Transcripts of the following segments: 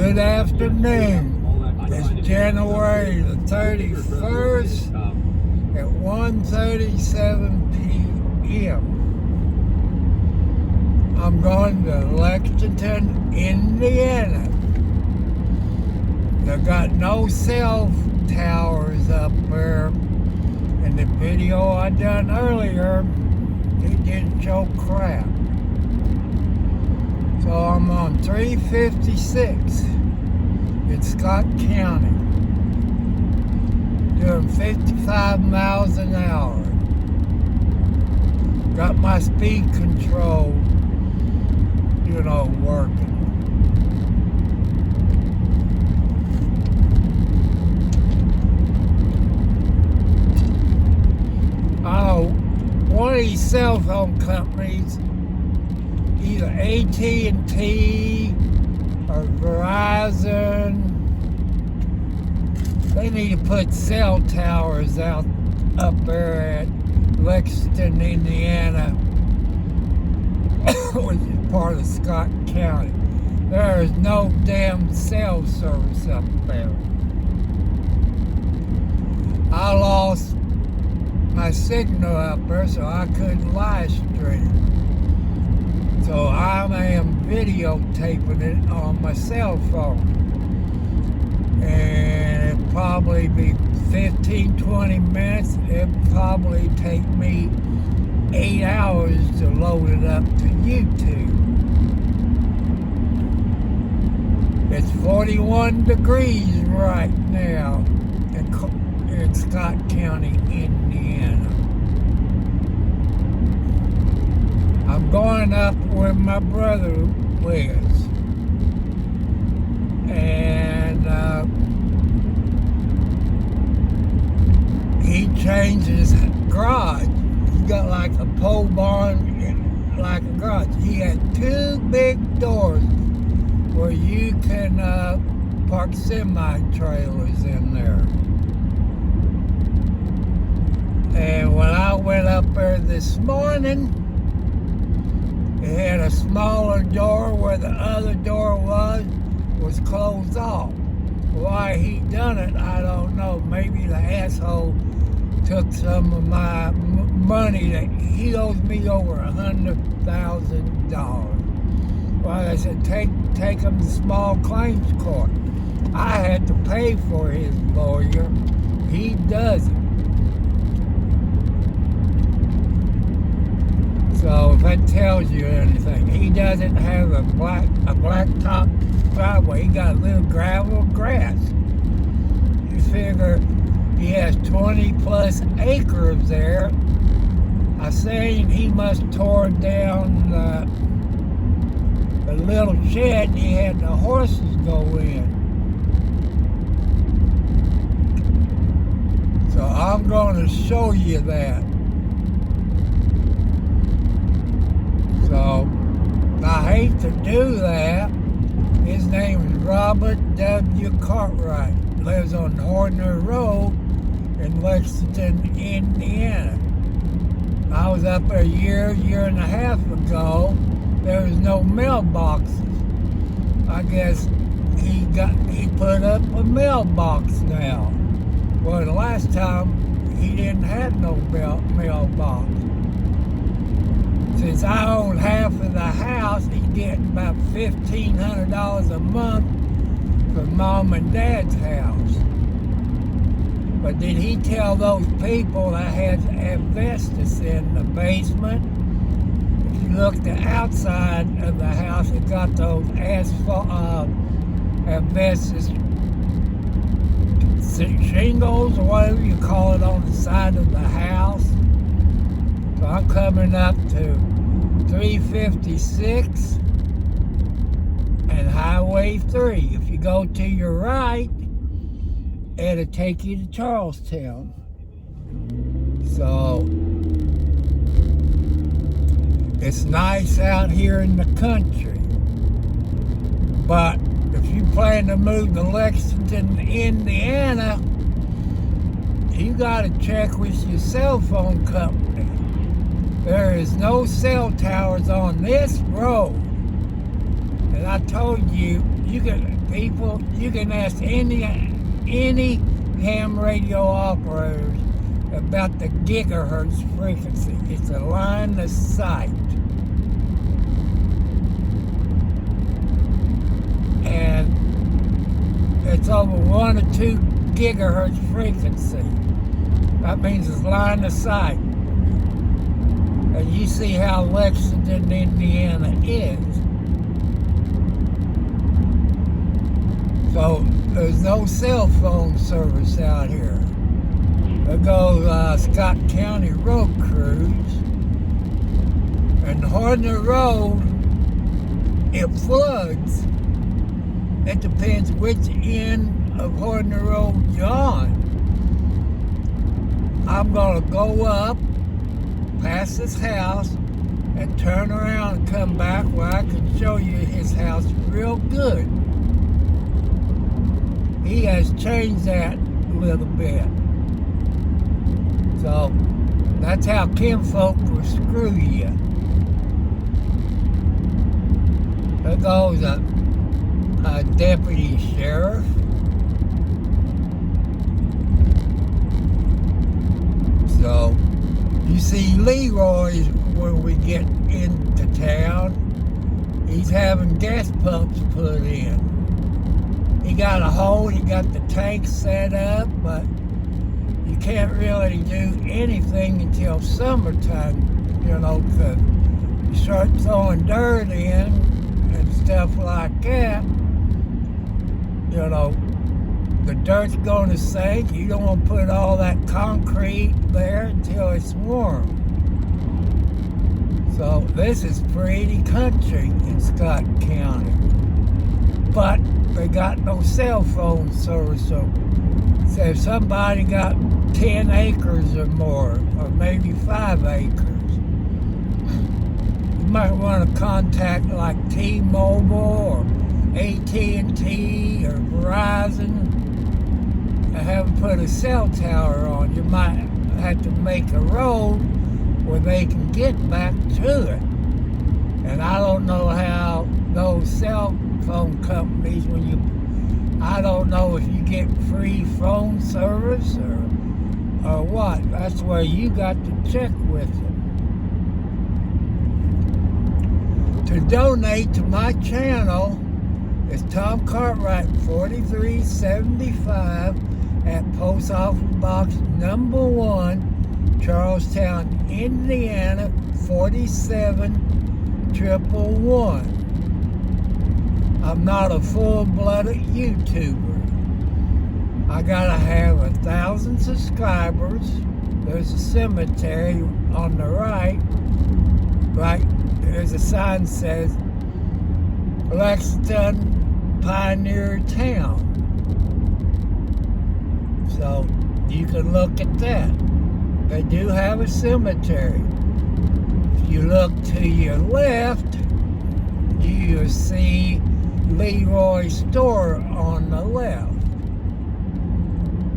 Good afternoon. It's January the 31st at 1:37 p.m. I'm going to Lexington, Indiana. They got no cell towers up there. In the video I done earlier, it didn't show crap. So I'm on 356 in Scott County, doing 55 miles an hour. Got my speed control, working. One of these cell phone companies, either AT&T or Verizon, they need to put cell towers up there at Lexington, Indiana, which is part of Scott County. There is no damn cell service up there. I lost my signal up there, so I couldn't live stream. So I am videotaping it on my cell phone. And it'll probably be 15-20 minutes. It'll probably take me 8 hours to load it up to YouTube. It's 41 degrees right now in Scott County, Indiana. I'm going up where my brother lives, and he changed his garage. He got like a pole barn, like a garage. He had two big doors where you can park semi-trailers in there. And when I went up there this morning, it had a smaller door where the other door was closed off. Why he done it, I don't know. Maybe the asshole took some of my money. That he owes me over $100,000. Well, I said, take him to small claims court. I had to pay for his lawyer. He doesn't. So if that tells you anything, he doesn't have a blacktop driveway. He got a little gravel grass. You figure he has 20 plus acres there. I seen he must tore down the little shed he had the horses go in. So I'm going to show you that. So, I hate to do that. His name is Robert W. Cartwright. Lives on Ordner Road in Lexington, Indiana. I was up there a year and a half ago. There was no mailboxes. I guess he put up a mailbox now. Well, the last time he didn't have no mailbox. Since I own half of the house, he's getting about $1,500 a month from Mom and Dad's house. But did he tell those people that had asbestos in the basement? If you look the outside of the house, it got those asbestos shingles or whatever you call it on the side of the house. So I'm coming up to 356 and Highway 3. If you go to your right, it'll take you to Charlestown. So it's nice out here in the country. But if you plan to move to Lexington, Indiana, you got to check with your cell phone company. There is no cell towers on this road. And I told you, you can ask any ham radio operators about the gigahertz frequency. It's a line of sight. And it's over 1 or 2 gigahertz frequency. That means it's line of sight. And you see how Lexington, Indiana is. So there's no cell phone service out here. There goes Scott County road crews. And Hardner Road, it floods. It depends which end of Hardner Road you're on. I'm gonna go up past his house and turn around and come back where I can show you his house real good. He has changed that a little bit. So that's how kinfolk will screw you. There goes a deputy sheriff. So you see Leroy when we get into town, he's having gas pumps put in. He got a hole, he got the tank set up, but you can't really do anything until summertime, because you start throwing dirt in and stuff like that, the dirt's going to sink. You don't want to put all that concrete there until it's warm. So this is pretty country in Scott County. But they got no cell phone service. So if somebody got 10 acres or more, or maybe 5 acres, you might want to contact like T-Mobile or AT&T or Verizon and have them put a cell tower on. You might have to make a road where they can get back to it. And I don't know how those cell phone companies, I don't know if you get free phone service or what. That's where you got to check with them. To donate to my channel is Tom Cartwright, 4375 at Post Office Box number 1, Charlestown, Indiana, 47111. I'm not a full-blooded YouTuber. I gotta have 1,000 subscribers. There's a cemetery on the right. There's a sign that says Lexington Pioneer Town. So you can look at that. They do have a cemetery. If you look to your left, you'll see Leroy's store on the left.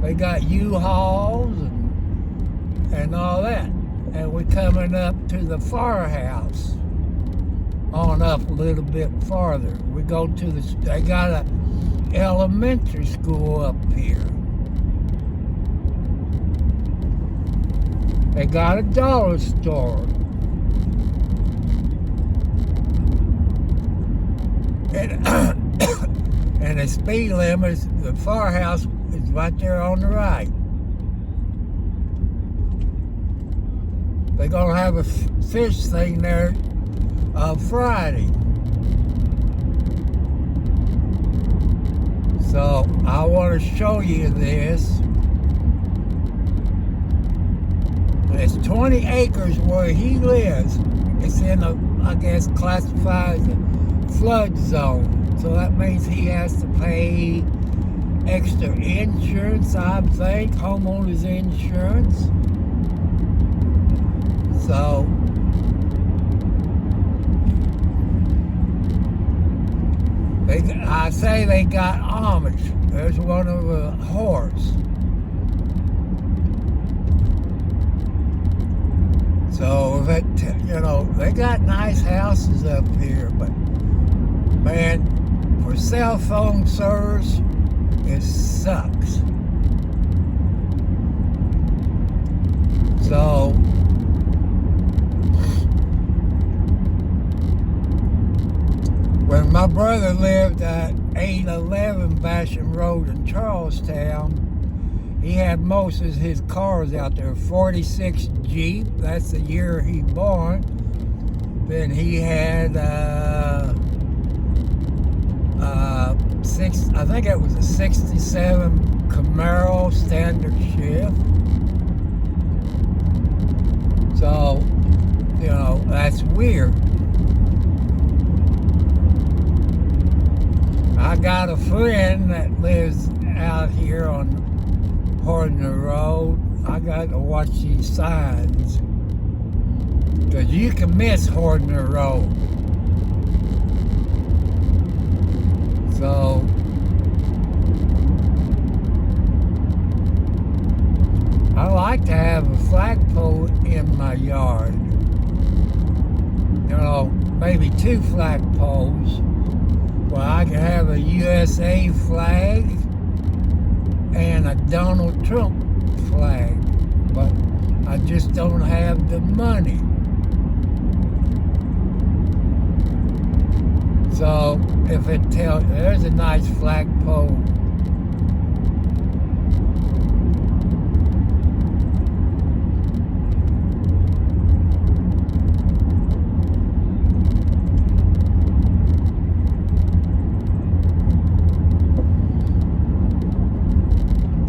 They got U-Hauls and all that. And we're coming up to the firehouse. On up a little bit farther. We go to they got a elementary school up here. They got a dollar store. And the speed limit, the firehouse is right there on the right. They're gonna have a fish thing there Friday. So I want to show you this. It's 20 acres where he lives. It's in I guess, classified as a flood zone. So that means he has to pay extra insurance, I think, homeowners insurance. So I say they got Amish. There's one of a horse. So that, they got nice houses up here, but man, for cell phone service, it sucks. So, when my brother lived at 811 Basham Road in Charlestown, he had most of his cars out there. 46 Jeep, that's the year he born. Then he had I think it was a 67 Camaro standard shift. So, you know, that's weird. I got a friend that lives out here on Hardner Road. I got to watch these signs, because you can miss Hardner Road. So, I like to have a flagpole in my yard. You know, maybe 2 flagpoles where I can have a USA flag and a Donald Trump flag, but I just don't have the money. So if it tells, there's a nice flagpole.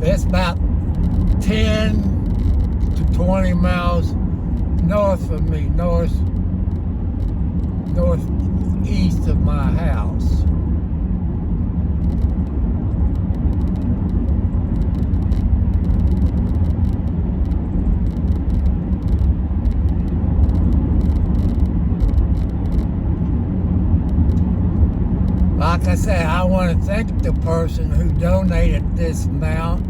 It's about 10 to 20 miles north of me, northeast of my house. Like I said, I want to thank the person who donated this amount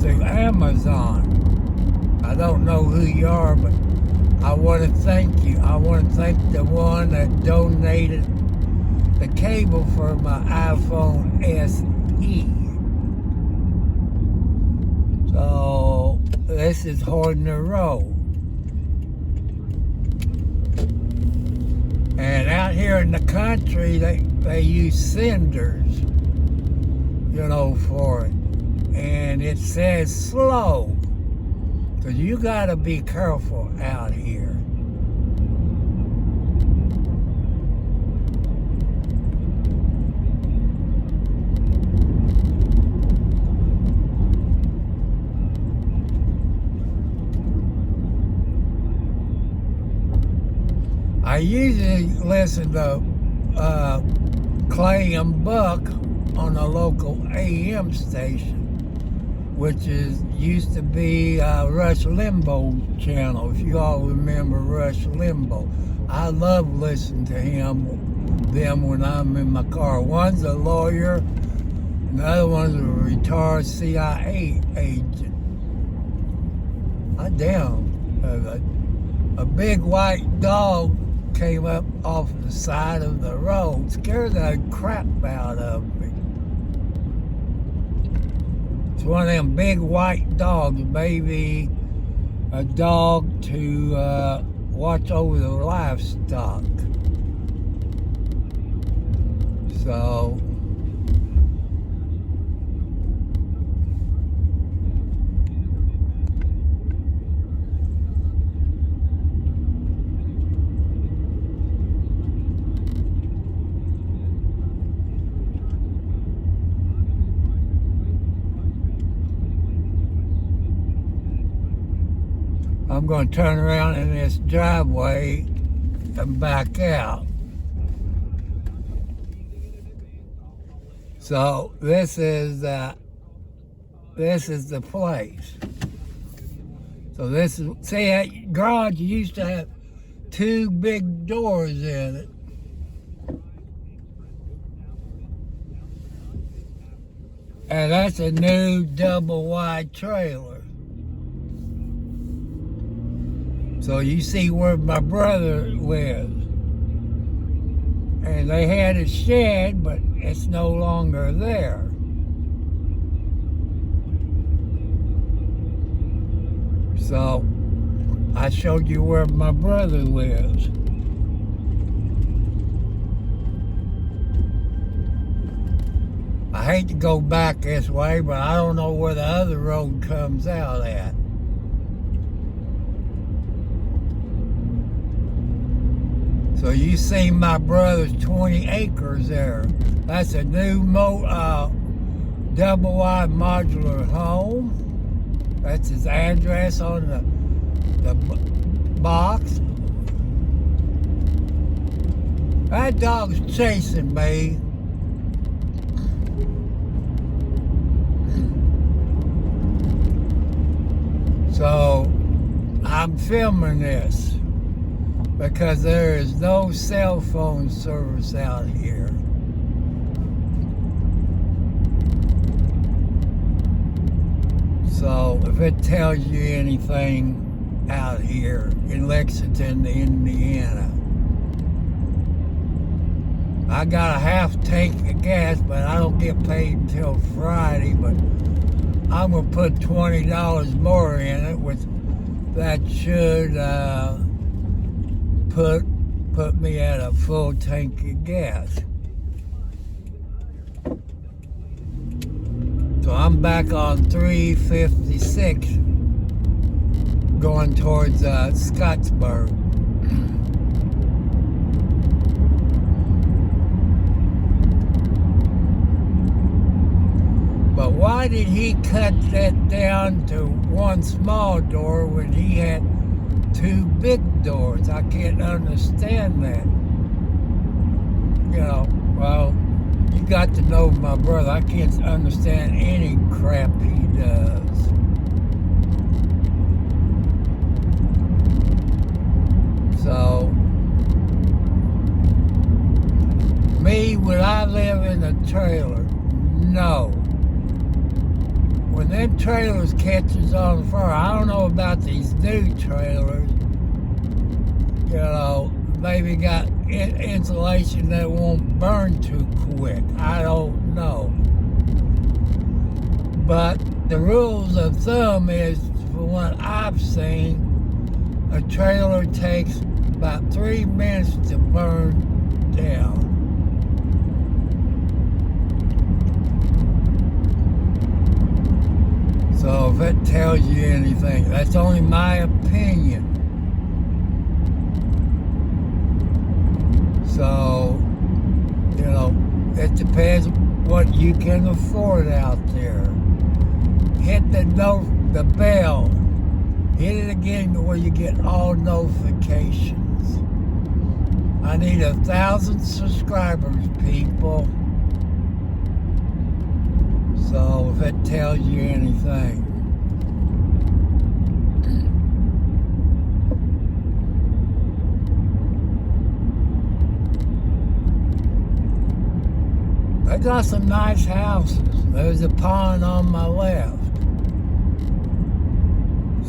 to Amazon. I don't know who you are, but I want to thank you. I want to thank the one that donated the cable for my iPhone SE. So this is Hardner Road. And out here in the country, they use cinders, you know, for it. And it says slow, because you got to be careful out here. I usually listen to Clay and Buck on a local AM station, which used to be Rush Limbaugh channel, if you all remember Rush Limbaugh. I love listening to them when I'm in my car. One's a lawyer, and the other one's a retired CIA agent. A big white dog came up off the side of the road, scared the crap out of me. It's one of them big white dogs, maybe a dog to watch over the livestock. So, I'm going to turn around in this driveway and back out. So this is the place. So this is, see, that garage used to have 2 big doors in it. And that's a new double wide trailer. So you see where my brother lives. And they had a shed, but it's no longer there. So I showed you where my brother lives. I hate to go back this way, but I don't know where the other road comes out at. So you see my brother's 20 acres there. That's a new double wide modular home. That's his address on the box. That dog's chasing me. So I'm filming this because there is no cell phone service out here. So if it tells you anything out here in Lexington, Indiana, I got a half tank of gas, but I don't get paid until Friday, but I'm gonna put $20 more in it, which that should put me at a full tank of gas. So I'm back on 356 going towards Scottsburg. But why did he cut that down to one small door when he had two big doors? I can't understand that. You know, well, you got to know my brother. I can't understand any crap he does. So, me, would I live in a trailer? No. When them trailers catches on fire, I don't know about these new trailers, you know, maybe got insulation that won't burn too quick. I don't know. But the rules of thumb is, from what I've seen, a trailer takes about 3 minutes to burn down. So if it tells you anything, that's only my opinion. So, you know, it depends what you can afford out there. Hit the bell. Hit it again where you get all notifications. I need 1,000 subscribers, people. So if it tells you anything. I got some nice houses. There's a pond on my left.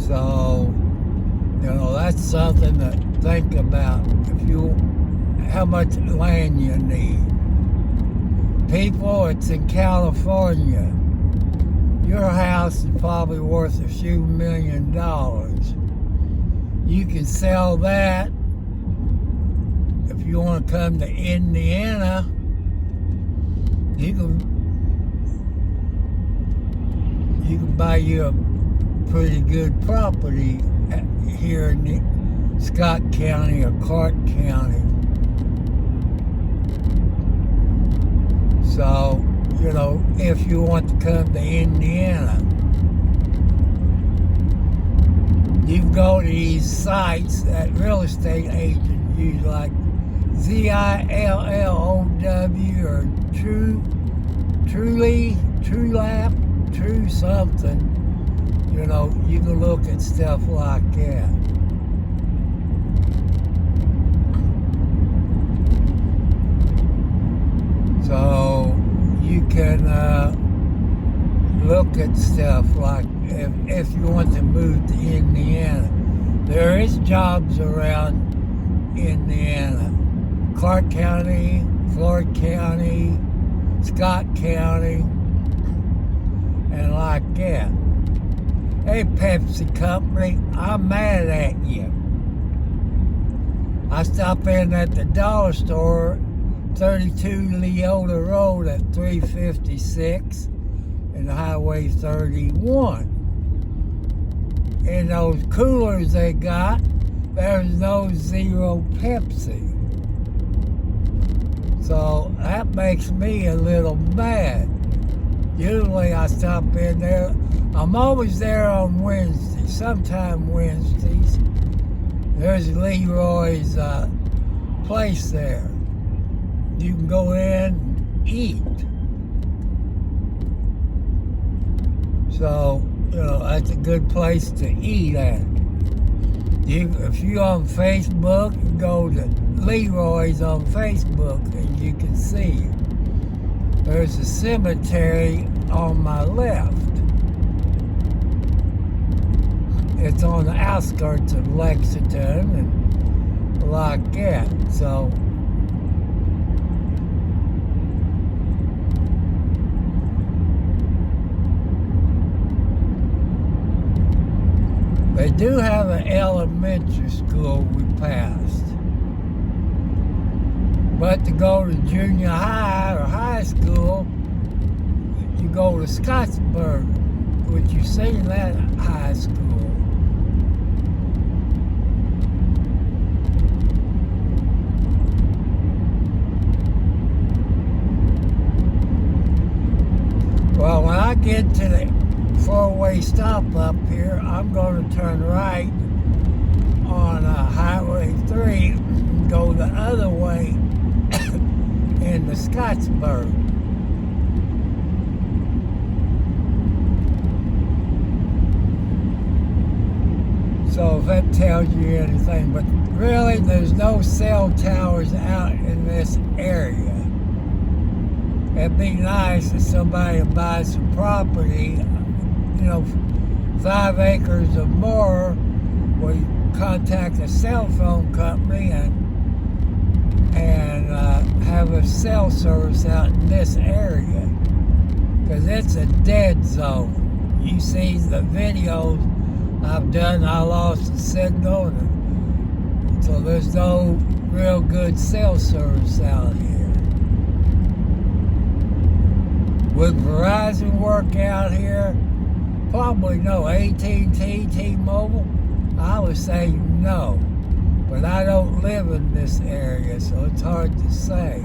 So, you know, that's something to think about. How much land you need. People, it's in California. Your house is probably worth a few $1 million. You can sell that. If you want to come to Indiana, you can buy you a pretty good property here in Scott County or Clark County. So, you know, if you want to come to Indiana, you can go to these sites that real estate agents use, like ZILLOW or TrueLap, True something. You know, you can look at stuff like that. So you can look at stuff like if you want to move to Indiana. There is jobs around Indiana. Clark County, Floyd County, Scott County, and like that. Hey, Pepsi Company, I'm mad at you. I stopped in at the dollar store, 32 Leota Road at 356 and Highway 31. In those coolers they got, there's no Zero Pepsi. So that makes me a little mad. Usually I stop in there. I'm always there on Wednesdays, sometime Wednesdays. There's Leroy's place there. You can go in and eat. So, that's a good place to eat at. If you're on Facebook, you go to Leroy's on Facebook and you can see it. There's a cemetery on my left. It's on the outskirts of Lexington and like that. So they do have an elementary school we passed. But to go to junior high or high school, you go to Scottsburg, which you see that high school. Well, when I get to the four-way stop up here, I'm going to turn right on Highway 3 and go the other way into Scottsburg. So if that tells you anything, but really there's no cell towers out in this area. It'd be nice if somebody would buy some property, 5 acres or more, where you contact a cell phone company and have a cell service out in this area. Because it's a dead zone. You see the videos I've done, I lost the signal, and so there's no real good cell service out here. Would Verizon work out here? Probably no. AT&T, T-Mobile? I would say no. But I don't live in this area, so it's hard to say.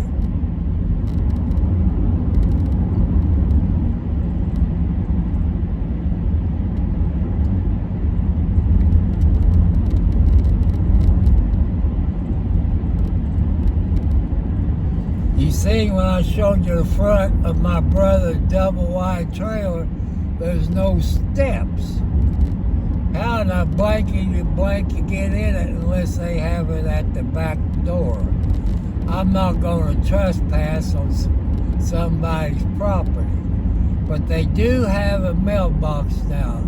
You see, when I showed you the front of my brother's double-wide trailer, there's no steps. How in a blank you get in it unless they have it at the back door. I'm not going to trespass on somebody's property. But they do have a mailbox now.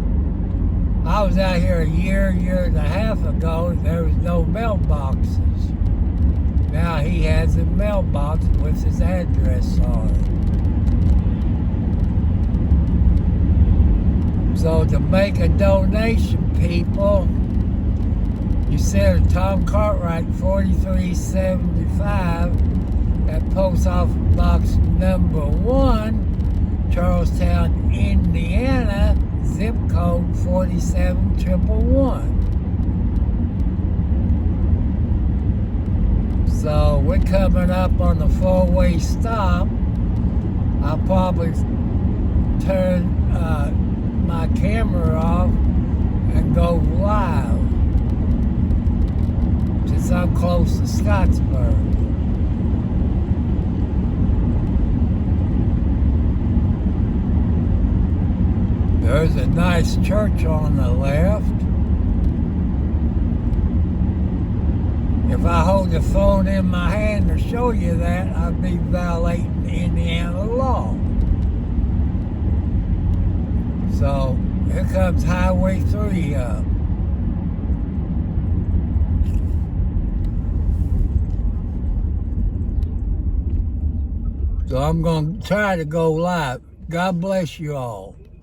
I was out here a year and a half ago, and there was no mailboxes. Now he has a mailbox with his address on it. So to make a donation, people, you send Tom Cartwright 4375 at Post Office Box number 1, Charlestown, Indiana, zip code 47111. So we're coming up on the four-way stop. I'll probably turn my camera off and go live since I'm close to Scottsburg. There's a nice church on the left. If I hold the phone in my hand to show you that, I'd be violating Indiana law. So here comes Highway 3 up. So I'm going to try to go live. God bless you all.